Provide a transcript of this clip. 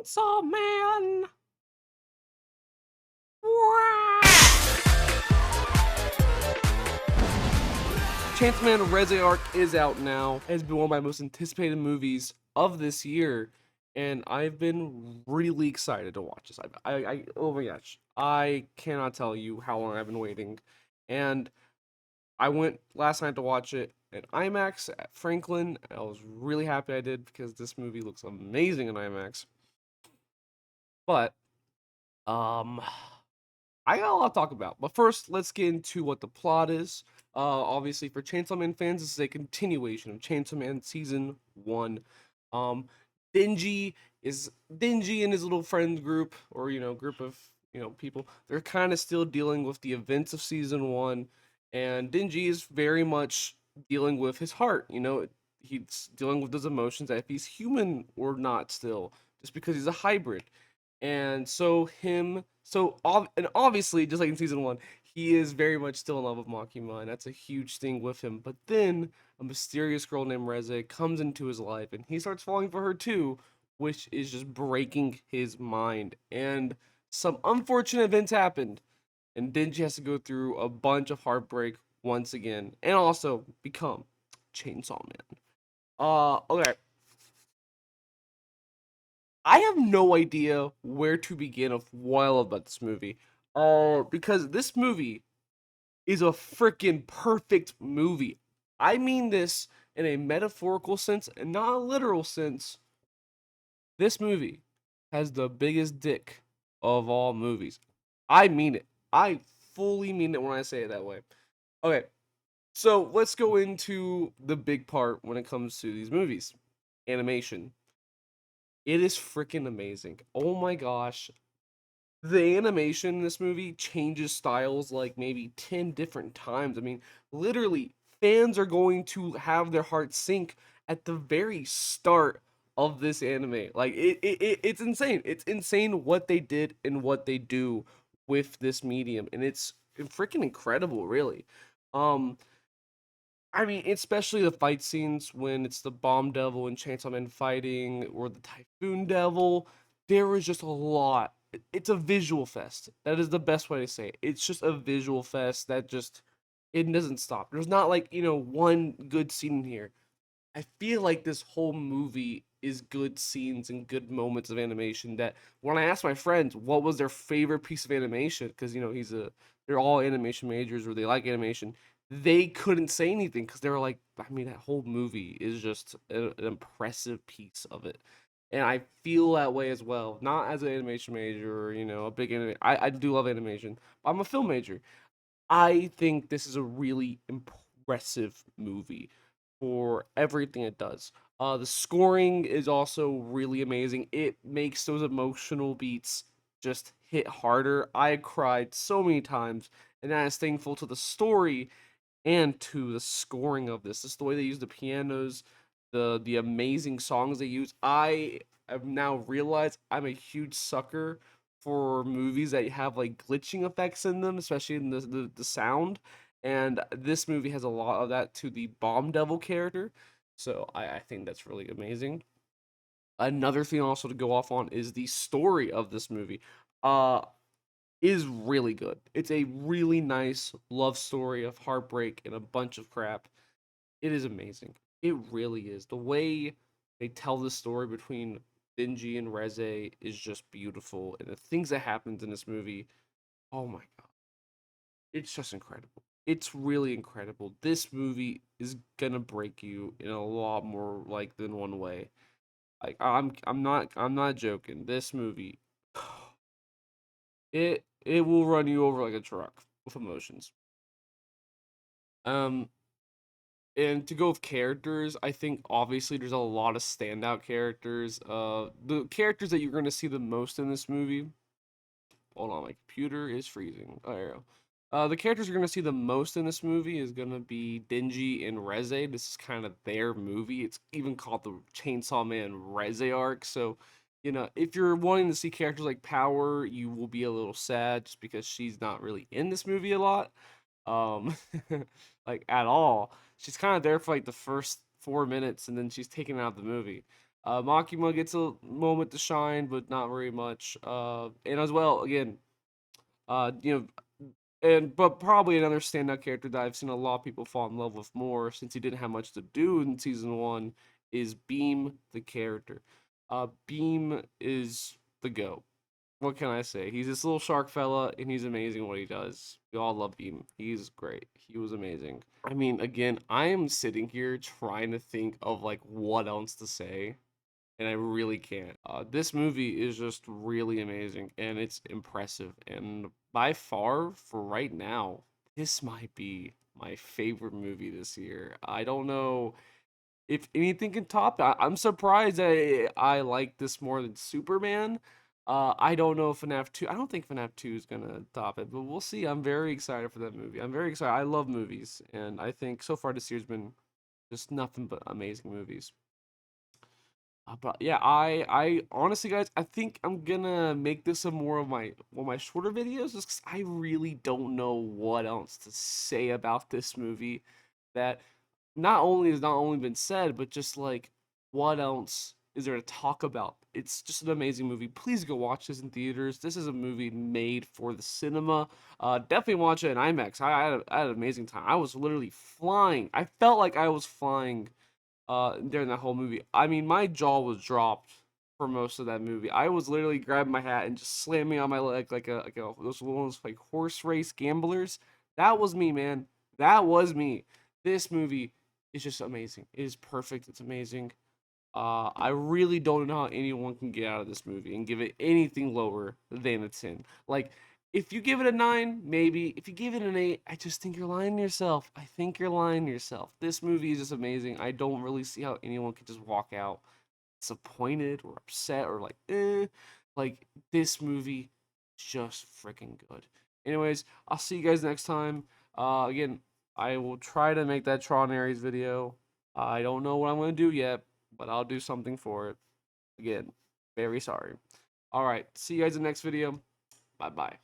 Chainsaw Man. Wah! Chainsaw Man Reze arc is out now. It has been one of my most anticipated movies of this year, and I've been really excited to watch this. Oh my gosh, I cannot tell you how long I've been waiting, and I went last night to watch it at IMAX at Franklin. I was really happy I did because this movie looks amazing in IMAX. But um, I got a lot to talk about, but first, let's get into what the plot is. Obviously, for Chainsaw Man fans, this is a continuation of Chainsaw Man Season 1. Um, Dingy and his little friend group, or, group of, people. They're kind of still dealing with the events of Season 1, and Dingy is very much dealing with his heart, he's dealing with those emotions, if he's human or not still, just because he's a hybrid. And and obviously, just like in season one, he is very much still in love with Makima, and that's a huge thing with him. But then a mysterious girl named Reze comes into his life, and he starts falling for her too, which is just breaking his mind. And some unfortunate events happened, and Denji has to go through a bunch of heartbreak once again, and also become Chainsaw Man. Okay, I have no idea where to begin of what I love about this movie. Because this movie is a freaking perfect movie. I mean this in a metaphorical sense and not a literal sense. This movie has the biggest dick of all movies. I mean it. I fully mean it when I say it that way. Okay, so let's go into the big part when it comes to these movies: animation. It is freaking amazing. Oh my gosh, the animation in this movie changes styles like maybe 10 different times. I mean, literally, fans are going to have their hearts sink at the very start of this anime. Like it's insane. It's insane what they did and what they do with this medium, and it's freaking incredible, really. Um I mean, especially the fight scenes when it's the Bomb Devil and Chainsaw Man fighting, or the Typhoon Devil. There is just a lot. It's a visual fest. That is the best way to say it. It's just a visual fest that just it doesn't stop. There's not like one good scene in here. I feel like this whole movie is good scenes and good moments of animation that when I asked my friends what was their favorite piece of animation, because they're all animation majors or they like animation, they couldn't say anything because they were like, I mean, that whole movie is just an impressive piece of it. And I feel that way as well. Not as an animation major or, a big anime. I do love animation, but I'm a film major. I think this is a really impressive movie for everything it does. The scoring is also really amazing. It makes those emotional beats just hit harder. I cried so many times, and that is thankful to the story and to the scoring of this. Just the way they use the pianos, the amazing songs they use. I have now realized I'm a huge sucker for movies that have like glitching effects in them, especially in the sound. And this movie has a lot of that to the Bomb Devil character. So I think that's really amazing. Another thing also to go off on is the story of this movie. Uh is really good. It's a really nice love story of heartbreak and a bunch of crap. It is amazing. It really is. The way they tell the story between Denji and Reze is just beautiful, and the things that happens in this movie, oh my god, it's just incredible. It's really incredible. This movie is gonna break you in a lot more like than one way. Like I'm not joking. This movie, it will run you over like a truck with emotions. Um, and to go with characters, I think obviously there's a lot of standout characters. The characters that you're gonna see the most in this movie. Hold on, my computer is freezing. Oh, there we go. The characters you're gonna see the most in this movie is gonna be Denji and Reze. This is kind of their movie. It's even called the Chainsaw Man Reze arc. So, if you're wanting to see characters like Power, you will be a little sad just because she's not really in this movie a lot, um, like at all. She's kind of there for like the first 4 minutes, and then she's taken out of the movie. Makima gets a moment to shine, but not very much. And as well, again, you know, but probably another standout character that I've seen a lot of people fall in love with more since he didn't have much to do in season one is Beam the character. Beam is the GOAT. What can I say? He's this little shark fella, and he's amazing what he does. We all love Beam. He's great. He was amazing. I mean, again, I am sitting here trying to think of like what else to say, and I really can't. This movie is just really amazing, and it's impressive. And by far, for right now, this might be my favorite movie this year. I don't know if anything can top it. I'm surprised I like this more than Superman. I don't know if FNAF 2. I don't think FNAF 2 is gonna top it, but we'll see. I'm very excited for that movie. I'm very excited. I love movies, and I think so far this year's been just nothing but amazing movies. But yeah, I honestly, guys, I think I'm gonna make this a more of my one of my shorter videos, just 'cause I really don't know what else to say about this movie. That not only has not only been said, but just like what else is there to talk about? It's just an amazing movie. Please go watch this in theaters. This is a movie made for the cinema. Definitely watch it in IMAX. I had an amazing time. I was literally flying. I felt like I was flying during that whole movie. I mean, my jaw was dropped for most of that movie. I was literally grabbing my hat and just slamming on my leg like a those ones like horse race gamblers. That was me, man. That was me. This movie is just amazing. It is perfect. It's amazing. I really don't know how anyone can get out of this movie and give it anything lower than a 10. Like, if you give it a 9, maybe. If you give it an 8, I just think you're lying to yourself. I think you're lying to yourself. This movie is just amazing. I don't really see how anyone could just walk out disappointed or upset or like, eh. Like, this movie is just freaking good. Anyways, I'll see you guys next time. Again, I will try to make that Tron Ares video. I don't know what I'm going to do yet, but I'll do something for it. Again, very sorry. All right, see you guys in the next video. Bye bye.